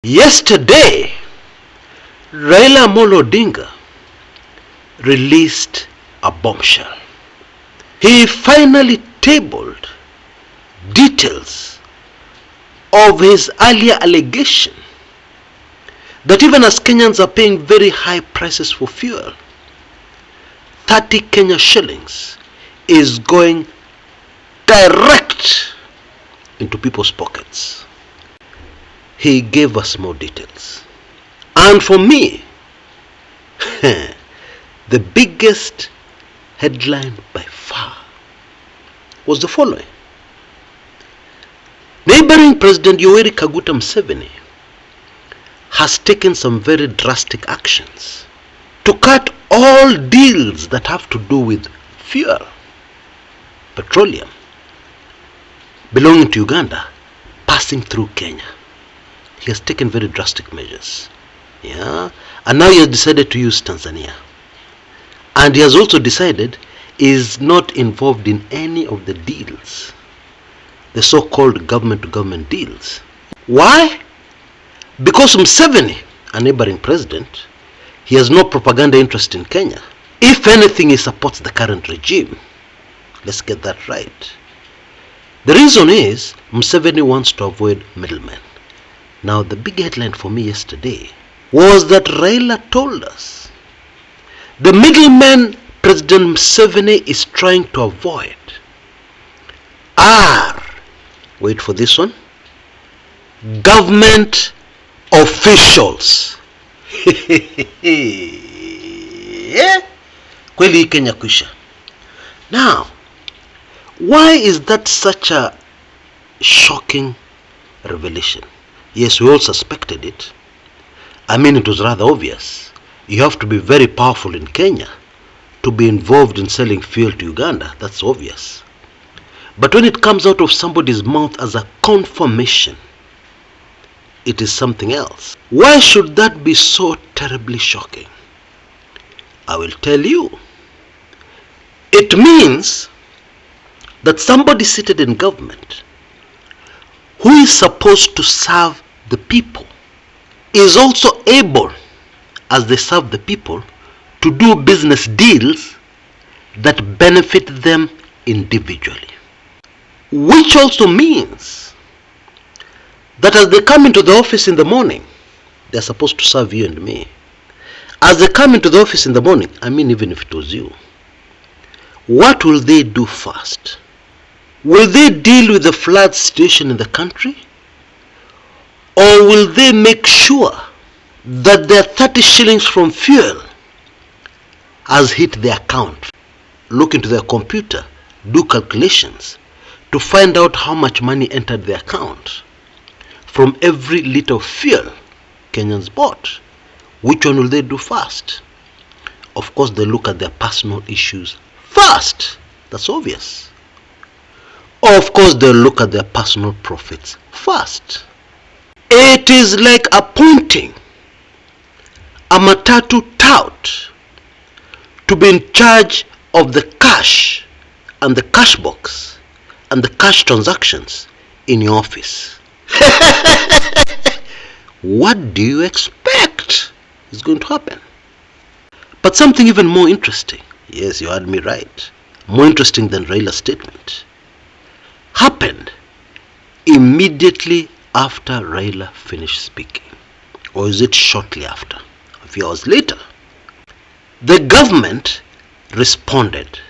Yesterday, Raila Odinga released a bombshell. He finally tabled details of his earlier allegation that even as Kenyans are paying very high prices for fuel, 30 Kenya shillings is going direct into people's pockets. He gave us more details. And for me, the biggest headline by far was the following. Neighboring President Yoweri Kaguta Museveni has taken some very drastic actions to cut all deals that have to do with fuel, petroleum, belonging to Uganda, passing through Kenya. He has taken very drastic measures. And now he has decided to use Tanzania. And he has also decided he is not involved in any of the deals, the so-called government-to-government deals. Why? Because Museveni, a neighboring president, he has no propaganda interest in Kenya. If anything, he supports the current regime. Let's get that right. The reason is Museveni wants to avoid middlemen. Now, the big headline for me yesterday was that Raila told us the middlemen President Museveni is trying to avoid are, wait for this one, government officials. Kweli Kenya kusha. Now, why is that such a shocking revelation? Yes, we all suspected it. I mean, it was rather obvious. You have to be very powerful in Kenya to be involved in selling fuel to Uganda. That's obvious. But when it comes out of somebody's mouth as a confirmation, it is something else. Why should that be so terribly shocking? I will tell you. It means that somebody seated in government who is supposed to serve the people is also able, as they serve the people, to do business deals that benefit them individually. Which also means that as they come into the office in the morning, they're supposed to serve you and me. As they come into the office in the morning, I mean even if it was you, what will they do first? Will they deal with the flood situation in the country? Or will they make sure that their 30 shillings from fuel has hit their account? Look into their computer, do calculations to find out how much money entered their account from every liter of fuel Kenyans bought. Which one will they do first? Of course, they look at their personal issues first. That's obvious. Of course, they'll look at their personal profits first. It is like appointing a matatu tout to be in charge of the cash and the cash box and the cash transactions in your office. What do you expect is going to happen? But something even more interesting, yes, you heard me right, more interesting than Raila's statement, happened immediately after Raila finished speaking. Or is it shortly after? A few hours later. The government responded.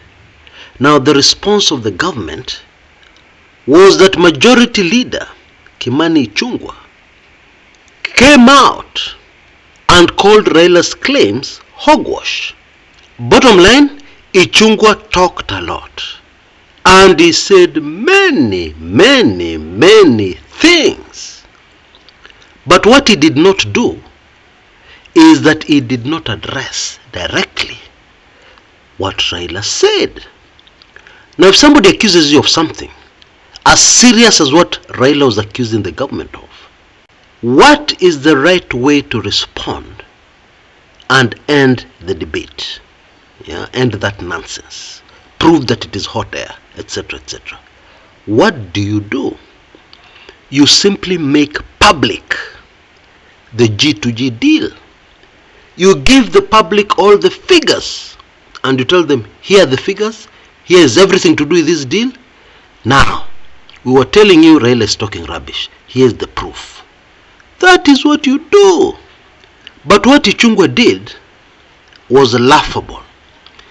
Now, the response of the government was that Majority Leader Kimani Ichungwa came out and called Raila's claims hogwash. Bottom line, Ichungwa talked a lot. And he said many things. But what he did not do is that he did not address directly what Raila said. Now, if somebody accuses you of something as serious as what Raila was accusing the government of, what is the right way to respond and end the debate? End that nonsense. Prove that it is hot air, etc., etc. What do? You simply make public the G2G deal. You give the public all the figures and you tell them, here are the figures, here is everything to do with this deal. Now, we were telling you Raila is talking rubbish. Here's the proof. That is what you do. But what Ichungwa did was laughable,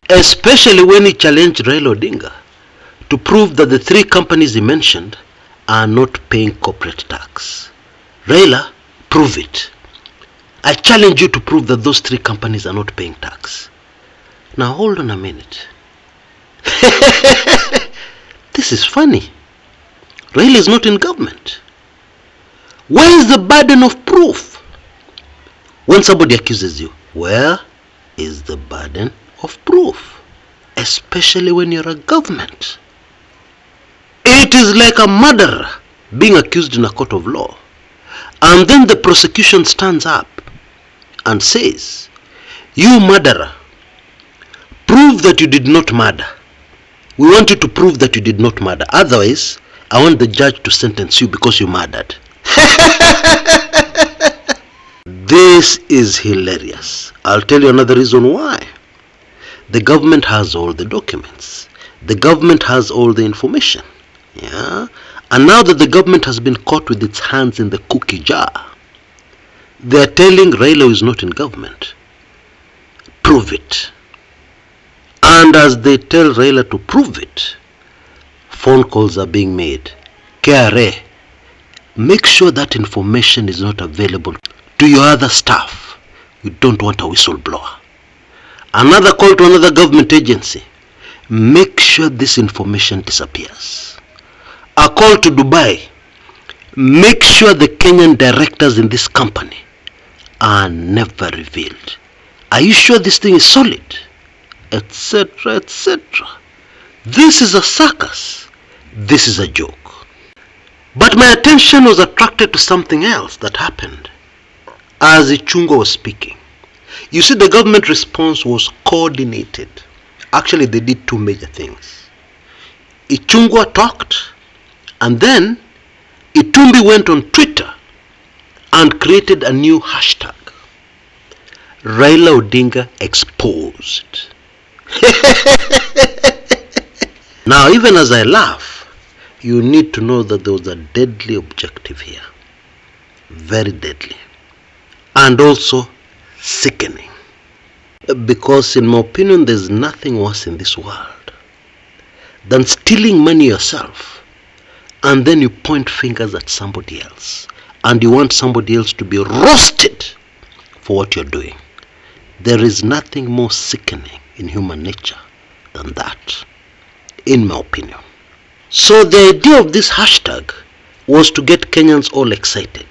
especially when he challenged Raila Odinga to prove that the 3 companies he mentioned are not paying corporate tax. Raila, prove it. I challenge you to prove that those 3 companies are not paying tax. Now hold on a minute. This is funny. Raila is not in government. Where is the burden of proof? When somebody accuses you, where is the burden of proof? Especially when you're a government. It is like a murderer being accused in a court of law. And then the prosecution stands up and says, you murderer, prove that you did not murder. We want you to prove that you did not murder. Otherwise, I want the judge to sentence you because you murdered. This is hilarious. I'll tell you another reason why. The government has all the documents. The government has all the information. Yeah? And now that the government has been caught with its hands in the cookie jar, they are telling Raila is not in government. Prove it. And as they tell Raila to prove it, phone calls are being made. KRA, make sure that information is not available to your other staff. You don't want a whistleblower. Another call to another government agency. Make sure this information disappears. A call to Dubai. Make sure the Kenyan directors in this company are never revealed. Are you sure this thing is solid? Etc., etc. This is a circus. This is a joke. But my attention was attracted to something else that happened as Ichungwa was speaking. You see, the government response was coordinated. Actually, they did 2 major things. Ichungwa talked, and then Itumbi went on Twitter and created a new hashtag. Raila Odinga exposed. Now, even as I laugh, you need to know that there was a deadly objective here. Very deadly. And also sickening. Because in my opinion, there's nothing worse in this world than stealing money yourself and then you point fingers at somebody else and you want somebody else to be roasted for what you're doing. There is nothing more sickening in human nature than that, in my opinion. So the idea of this hashtag was to get Kenyans all excited.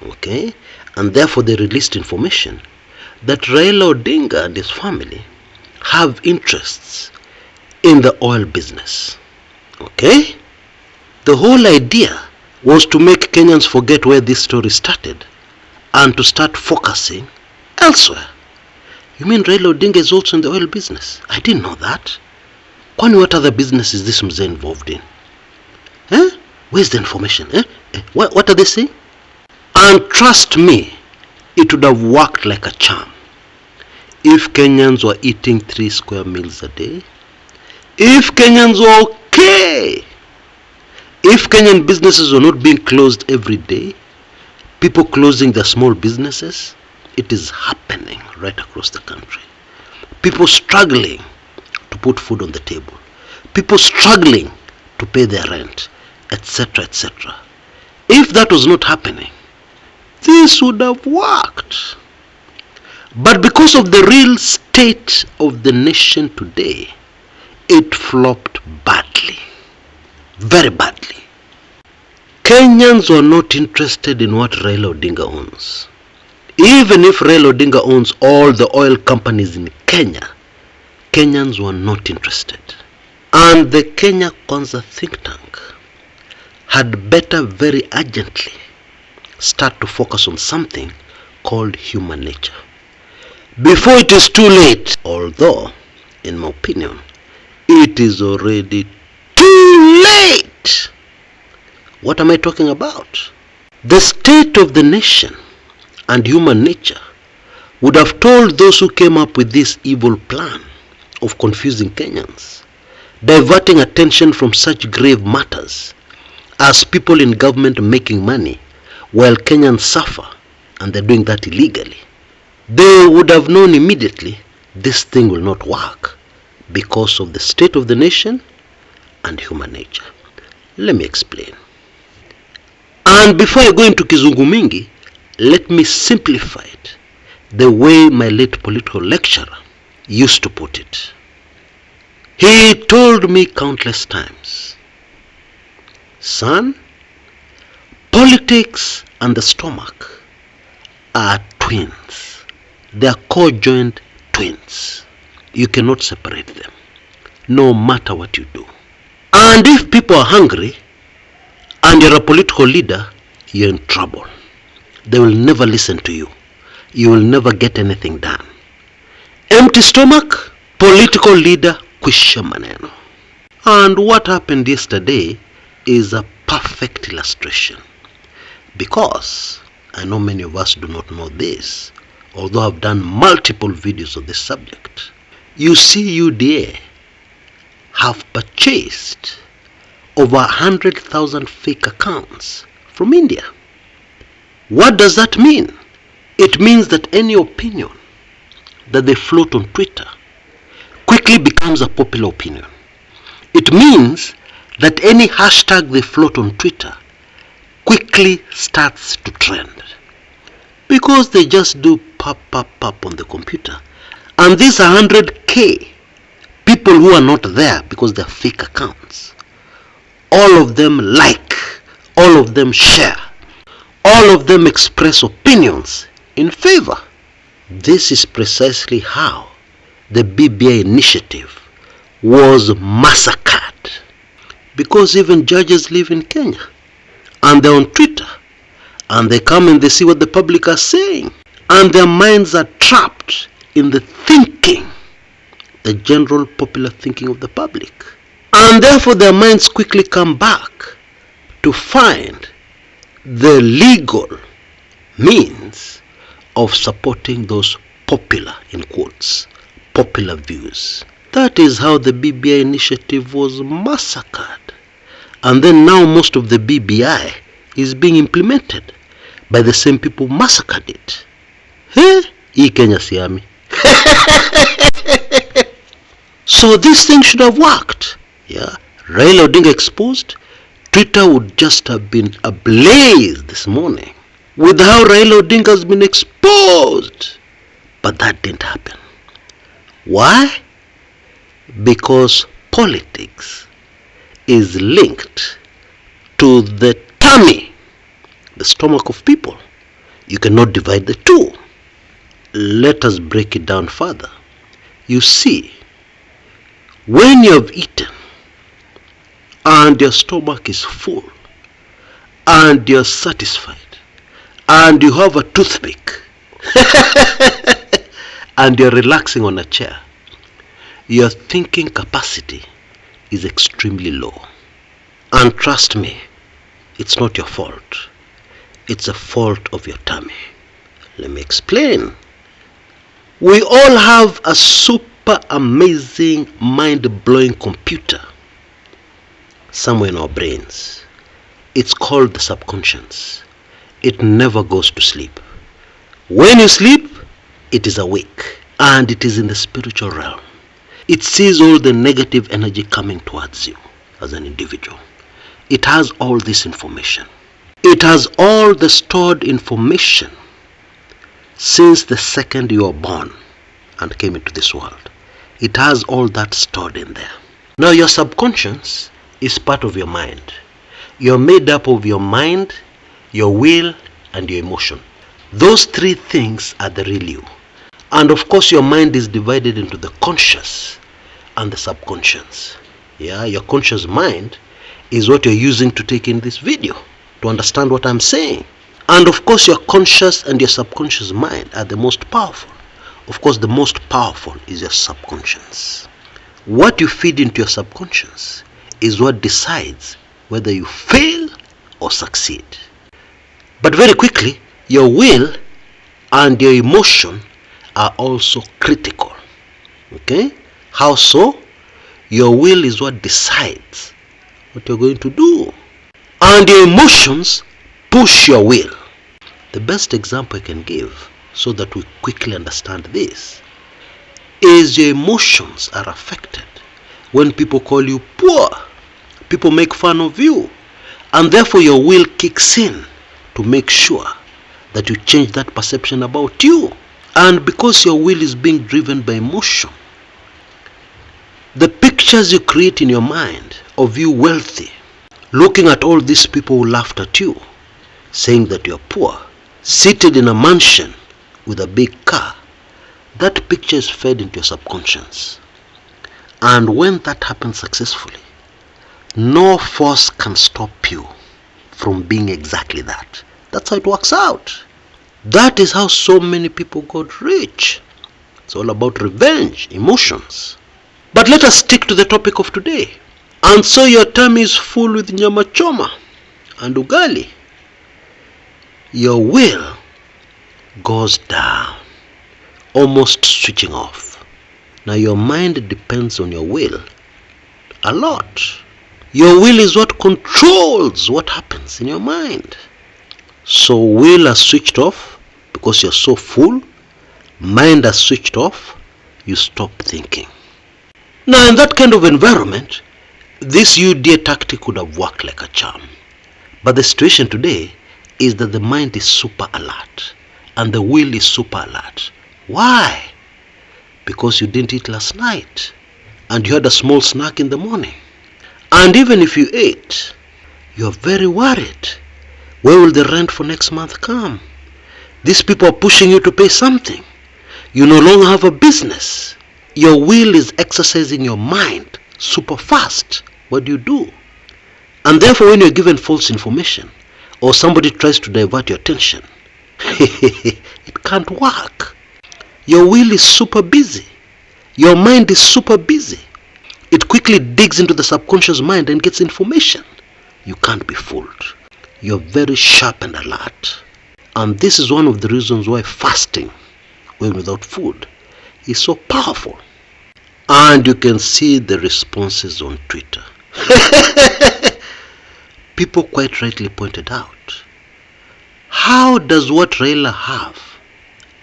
Okay? And therefore they released information that Raila Odinga and his family have interests in the oil business. Okay? The whole idea was to make Kenyans forget where this story started and to start focusing elsewhere. You mean Raila Odinga is also in the oil business? I didn't know that. Kwani, what other business is this mzee involved in? Where's the information? What are they saying? And trust me, it would have worked like a charm if Kenyans were eating 3 square meals a day, if Kenyans were okay, if Kenyan businesses were not being closed every day, people closing their small businesses. It is happening right across the country. People struggling to put food on the table, people struggling to pay their rent, etc., etc. If that was not happening, this would have worked. But because of the real state of the nation today, it flopped badly. Very badly. Kenyans were not interested in what Raila Odinga owns. Even if Raila Odinga owns all the oil companies in Kenya, Kenyans were not interested. And the Kenya Kwanza think tank had better very urgently start to focus on something called human nature before it is too late. Although, in my opinion, it is already too late. What am I talking about? The state of the nation and human nature would have told those who came up with this evil plan of confusing Kenyans, diverting attention from such grave matters as people in government making money while Kenyans suffer, and they're doing that illegally. They would have known immediately this thing will not work because of the state of the nation and human nature. Let me explain. And before I go into Kizungu Mingi, let me simplify it the way my late political lecturer used to put it. He told me countless times, son, politics and the stomach are twins. They are co-joined twins. You cannot separate them, no matter what you do. And if people are hungry and you're a political leader, you're in trouble. They will never listen to you. You will never get anything done. Empty stomach, political leader, kwisha maneno. And what happened yesterday is a perfect illustration. Because I know many of us do not know this, although I've done multiple videos on this subject. You see, UDA have purchased over 100,000 fake accounts from India. What does that mean? It means that any opinion that they float on Twitter quickly becomes a popular opinion. It means that any hashtag they float on Twitter quickly starts to trend. Because they just do pop on the computer. And these 100K people who are not there because they're fake accounts, all of them like, all of them share, all of them express opinions in favor. This is precisely how the BBI initiative was massacred. Because even judges live in Kenya and they're on Twitter and they come and they see what the public are saying, and their minds are trapped in the thinking, the general popular thinking of the public, and therefore their minds quickly come back to find the legal means of supporting those popular, in quotes, popular views. That is how the BBI initiative was massacred. And then now most of the BBI is being implemented by the same people who massacred it. Hey, Kenya Siami. So this thing should have worked. Yeah, Raila Odinga exposed, Twitter would just have been ablaze this morning with how Raila Odinga has been exposed. But that didn't happen. Why? Because politics is linked to the tummy, the stomach of people. You cannot divide the two. Let us break it down further. You see, when you have eaten and your stomach is full and you're satisfied and you have a toothpick and you're relaxing on a chair, your thinking capacity is extremely low. And trust me, it's not your fault. It's a fault of your tummy. Let me explain. We all have a super amazing, mind-blowing computer somewhere in our brains. It's called the subconscious. It never goes to sleep. When you sleep, it is awake, and it is in the spiritual realm. It sees all the negative energy coming towards you as an individual. It has all this information. It has all the stored information since the second you were born and came into this world. It has all that stored in there. Now your subconscious is part of your mind. You're made up of your mind, your will, and your emotion. Those three things are the real you. And of course your mind is divided into the conscious and the subconscious. Yeah, your conscious mind is what you're using to take in this video, to understand what I'm saying. And of course your conscious and your subconscious mind are the most powerful. Of course the most powerful is your subconscious. What you feed into your subconscious is what decides whether you fail or succeed. But very quickly, your will and your emotion are also critical. Okay? How so? Your will is what decides what you're going to do, and your emotions push your will. The best example I can give, so that we quickly understand this, is your emotions are affected when people call you poor, people make fun of you, and therefore your will kicks in to make sure that you change that perception about you. And because your will is being driven by emotion, the pictures you create in your mind of you wealthy, looking at all these people who laughed at you, saying that you're poor, seated in a mansion with a big car, that picture is fed into your subconscious. And when that happens successfully, no force can stop you from being exactly that. That's how it works out. That is how so many people got rich. It's all about revenge, emotions. But let us stick to the topic of today. And so your tummy is full with nyama choma and ugali. Your will goes down, almost switching off. Now your mind depends on your will a lot. Your will is what controls what happens in your mind. So will has switched off because you're so full. Mind has switched off. You stop thinking. Now in that kind of environment, this UDA tactic would have worked like a charm. But the situation today is that the mind is super alert and the will is super alert. Why? Because you didn't eat last night and you had a small snack in the morning. And even if you ate, you're very worried. Where will the rent for next month come? These people are pushing you to pay something. You no longer have a business. Your will is exercising your mind super fast. What do? And therefore when you're given false information or somebody tries to divert your attention, it can't work. Your will is super busy. Your mind is super busy. It quickly digs into the subconscious mind and gets information. You can't be fooled. You're very sharp and alert. And this is one of the reasons why fasting, when without food, is so powerful. And you can see the responses on Twitter. People quite rightly pointed out, how does what Raila have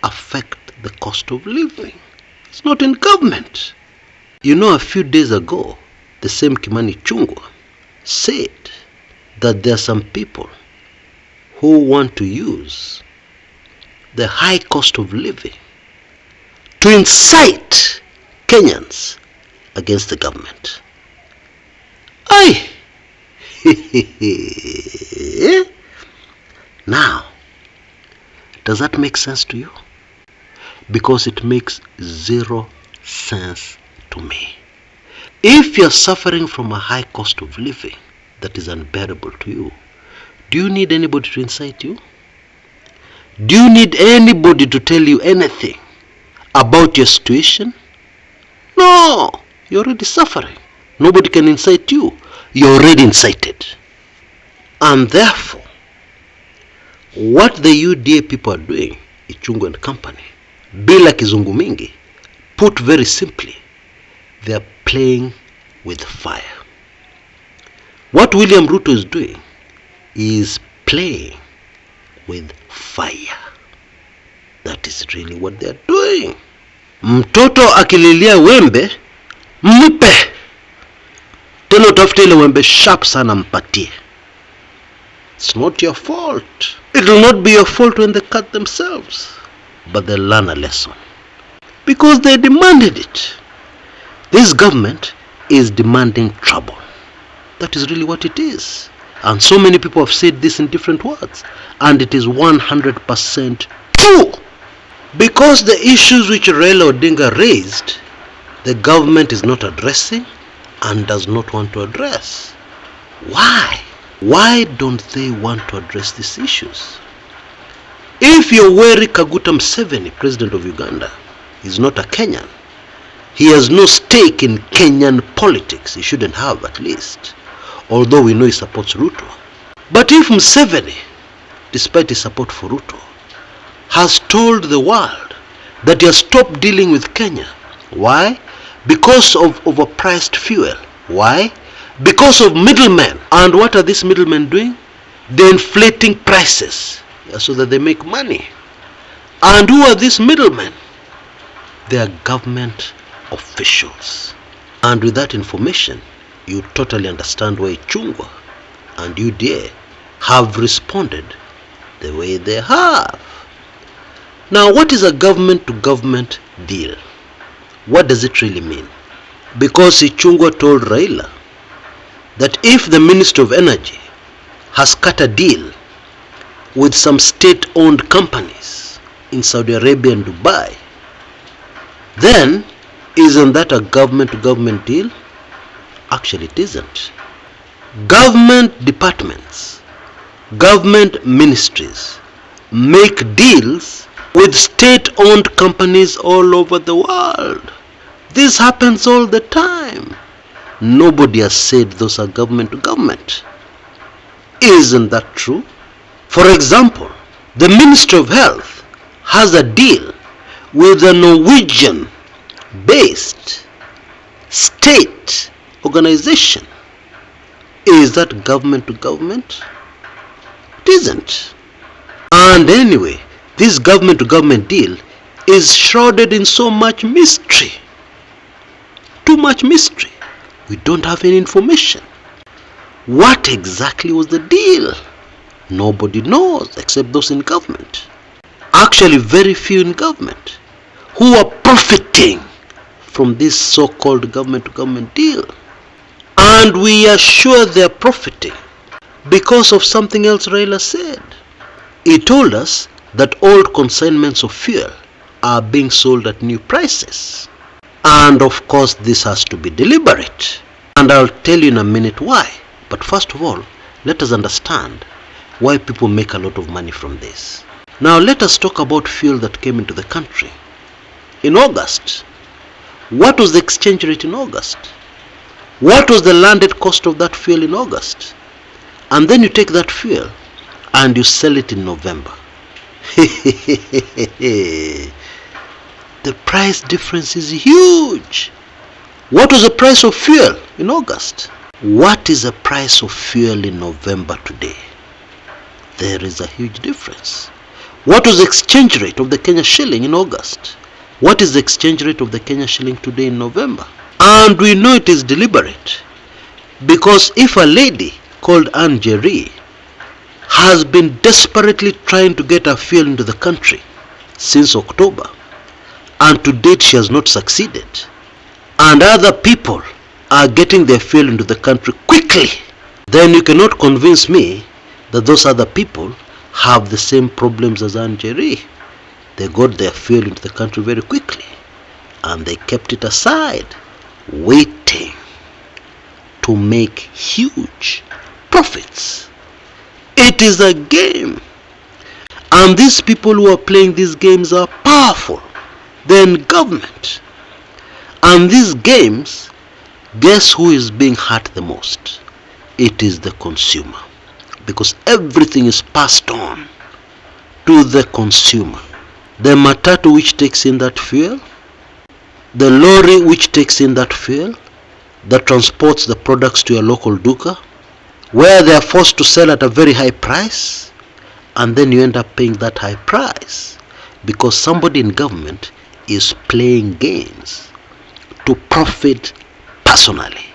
affect the cost of living? It's not in government. You know, a few days ago, the same Kimani Ichungwa said that there are some people who want to use the high cost of living to incite Kenyans against the government. Aye. Now, does that make sense to you? Because it makes zero sense to me. If you're suffering from a high cost of living that is unbearable to you, do you need anybody to incite you? Do you need anybody to tell you anything about your situation? No, you're already suffering. Nobody can incite you. You're already incited. And therefore, what the UDA people are doing, Ichungwa and company, bila kizungu mingi, put very simply, they are playing with fire. What William Ruto is doing is playing with fire. That is really what they are doing. Mtoto akililia wembe, mpe. Tena utafute ile wembe sharp sana mpatie. It's not your fault. It will not be your fault when they cut themselves. But they'll learn a lesson. Because they demanded it. This government is demanding trouble. That is really what it is. And so many people have said this in different words. And it is 100% true. Because the issues which Raila Odinga raised, the government is not addressing and does not want to address. Why? Why don't they want to address these issues? If Yoweri Kaguta Museveni, president of Uganda, is not a Kenyan, he has no stake in Kenyan politics. He shouldn't have, at least. Although we know he supports Ruto. But if Museveni, despite his support for Ruto, has told the world that he has stopped dealing with Kenya. Why? Because of overpriced fuel. Why? Because of middlemen. And what are these middlemen doing? They're inflating prices so that they make money. And who are these middlemen? They are government officials. And with that information, you totally understand why Ichungwa and UDA have responded the way they have. Now, what is a government-to-government deal? What does it really mean? Because Ichungwa told Raila that if the Minister of Energy has cut a deal with some state-owned companies in Saudi Arabia and Dubai, then isn't that a government-to-government deal? Actually, it isn't. Government departments, government ministries make deals with state-owned companies all over the world. This happens all the time. Nobody has said those are government-to-government. Isn't that true? For example, the Ministry of Health has a deal with a Norwegian-based state organization. Is that government-to-government? It isn't. And anyway, this government-to-government deal is shrouded in so much mystery. Too much mystery. We don't have any information. What exactly was the deal? Nobody knows except those in government. Actually, very few in government who are profiting from this so-called government-to-government deal. And we are sure they are profiting because of something else Raila said. He told us that old consignments of fuel are being sold at new prices. And of course, this has to be deliberate. And I'll tell you in a minute why. But first of all, let us understand why people make a lot of money from this. Now let us talk about fuel that came into the country. In August, what was the exchange rate in August? What was the landed cost of that fuel in August? And then you take that fuel and you sell it in November. The price difference is huge. What was the price of fuel in August? What is the price of fuel in November today? There is a huge difference. What was the exchange rate of the Kenya shilling in August? What is the exchange rate of the Kenya shilling today in November? And we know it is deliberate. Because if a lady called Anne Jerry has been desperately trying to get her fuel into the country since October, and to date she has not succeeded, and other people are getting their fuel into the country quickly, then you cannot convince me that those other people have the same problems as Anne Jerry. They got their fuel into the country very quickly, and they kept it aside, waiting to make huge profits. It is a game, and these people who are playing these games are powerful. They're in government, and these games, guess who is being hurt the most? It is the consumer, because everything is passed on to the consumer. The matatu which takes in that fuel, the lorry which takes in that fuel, that transports the products to your local duka, where they are forced to sell at a very high price, and then you end up paying that high price because somebody in government is playing games to profit personally.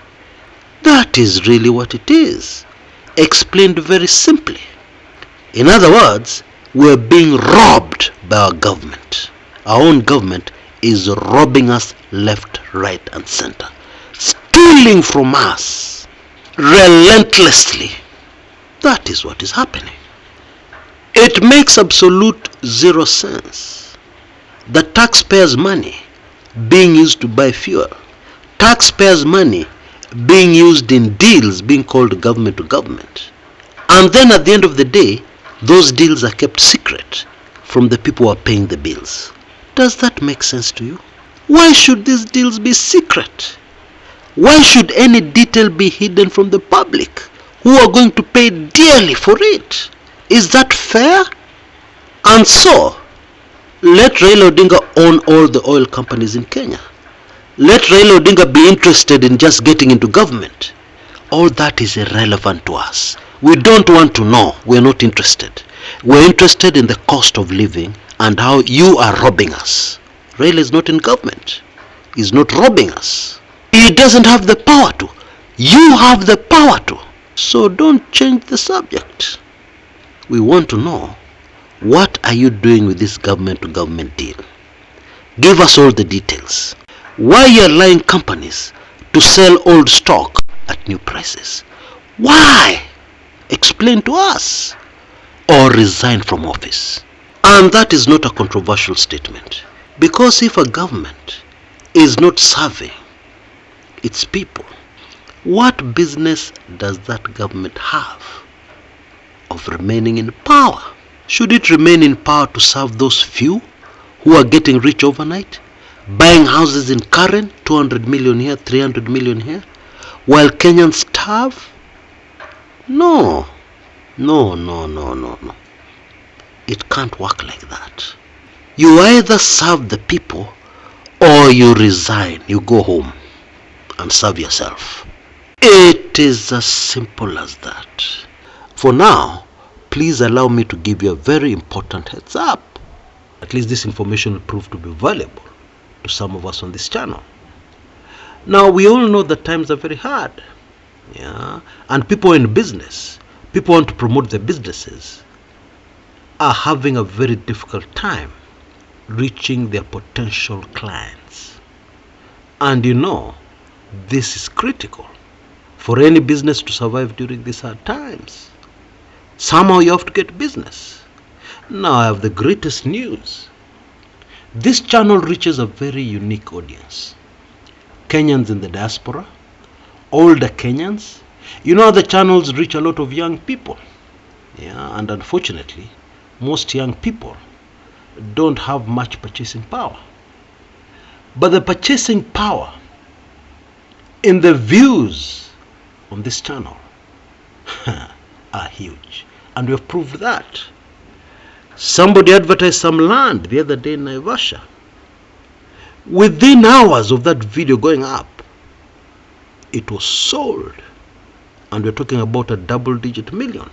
That is really what it is, explained very simply. In other words, we are being robbed by our government. Our own government is robbing us left, right and center, stealing from us relentlessly. That is what is happening. It makes absolute zero sense. The taxpayers' money being used to buy fuel, taxpayers' money being used in deals being called government to government, and then at the end of the day, those deals are kept secret from the people who are paying the bills. Does that make sense to you? Why should these deals be secret? Why should any detail be hidden from the public who are going to pay dearly for it? Is that fair? And so, Let Raila Odinga own all the oil companies in Kenya. Let Raila Odinga be interested in just getting into government. All that is irrelevant to us. We don't want to know. We're not interested. We're interested in the cost of living and how you are robbing us. Raila is not in government. He's not robbing us. He doesn't have the power to. You have the power to. So don't change the subject. We want to know, what are you doing with this government to government deal? Give us all the details. Why you are allowing companies to sell old stock at new prices? Why? Explain to us. Or resign from office. And that is not a controversial statement. Because if a government is not serving its people, what business does that government have of remaining in power? Should it remain in power to serve those few who are getting rich overnight? Buying houses in Karen, 200 million here, 300 million here, while Kenyans starve? No. It can't work like that. You either serve the people or you resign, you go home and serve yourself. It is as simple as that. For now, please allow me to give you a very important heads up. At least this information will prove to be valuable to some of us on this channel. Now, we all know that times are very hard. And people in business, people want to promote their businesses, are having a very difficult time reaching their potential clients. And this is critical for any business to survive during these hard times. Somehow you have to get business. Now I have the greatest news. This channel reaches a very unique audience. Kenyans in the diaspora, older Kenyans. Other channels reach a lot of young people. And unfortunately, most young people don't have much purchasing power. But the purchasing power in the views on this channel are huge. And we have proved that. Somebody advertised some land the other day in Naivasha. Within hours of that video going up, it was sold. And we're talking about a double-digit million.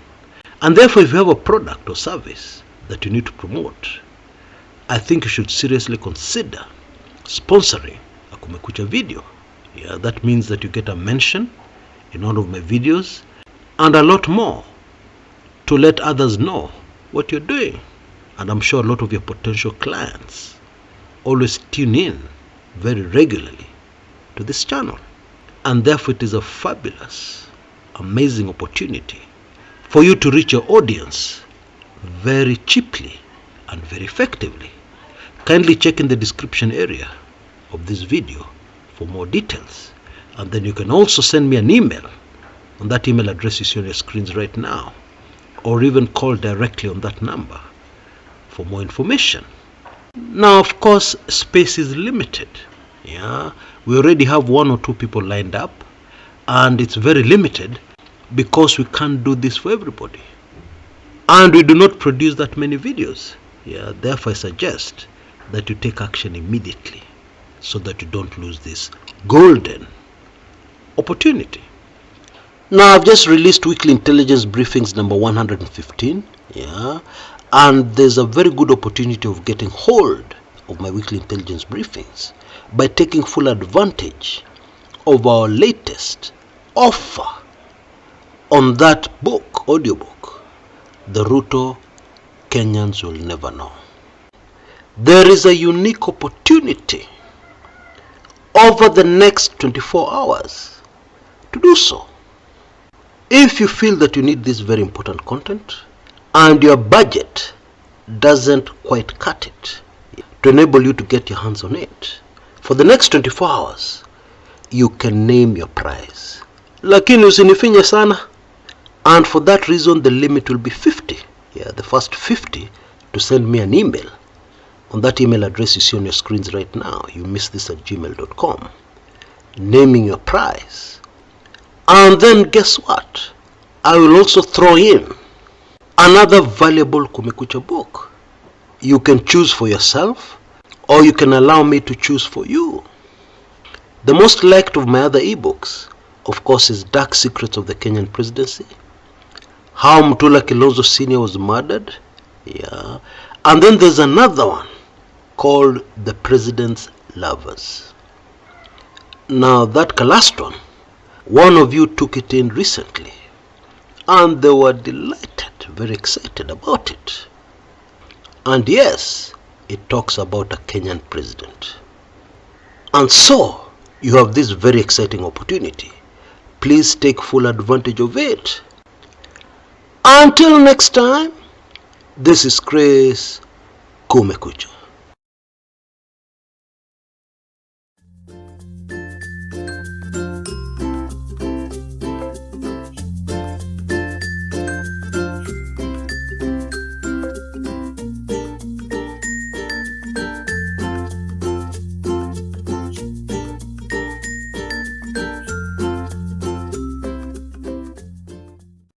And therefore, if you have a product or service that you need to promote, I think you should seriously consider sponsoring a Kumekucha video. That means that you get a mention in one of my videos and a lot more to let others know what you're doing. And I'm sure a lot of your potential clients always tune in very regularly to this channel. And therefore, it is a fabulous, amazing opportunity for you to reach your audience very cheaply and very effectively. Kindly check in the description area of this video for more details. And then you can also send me an email on that email address you see on your screens right now, or even call directly on that number for more information. Now, of course, space is limited. We already have 1 or 2 people lined up, and it's very limited because we can't do this for everybody. And we do not produce that many videos. Therefore, I suggest that you take action immediately so that you don't lose this golden opportunity. Now, I've just released weekly intelligence briefings number 115. And there's a very good opportunity of getting hold of my weekly intelligence briefings by taking full advantage of our latest offer on that book, audiobook, The Ruto Kenyans Will Never Know. There is a unique opportunity over the next 24 hours to do so. If you feel that you need this very important content and your budget doesn't quite cut it to enable you to get your hands on it, for the next 24 hours, you can name your price. Lakini usinifinye sana. And for that reason, the limit will be 50. The first 50 to send me an email on that email address you see on your screens right now. You miss this at gmail.com. Naming your price. And then guess what? I will also throw in another valuable Kumekucha book You can choose for yourself, or you can allow me to choose for you. The most liked of my other ebooks, of course, is Dark Secrets of the Kenyan Presidency, How Mutula Kilonzo Sr. was murdered. Yeah. And then there's another one called The President's Lovers. Now that last one of you took it in recently, and they were delighted, very excited about it. And yes, it talks about a Kenyan president. And so, you have this very exciting opportunity. Please take full advantage of it. Until next time, this is Chris Kumekucha.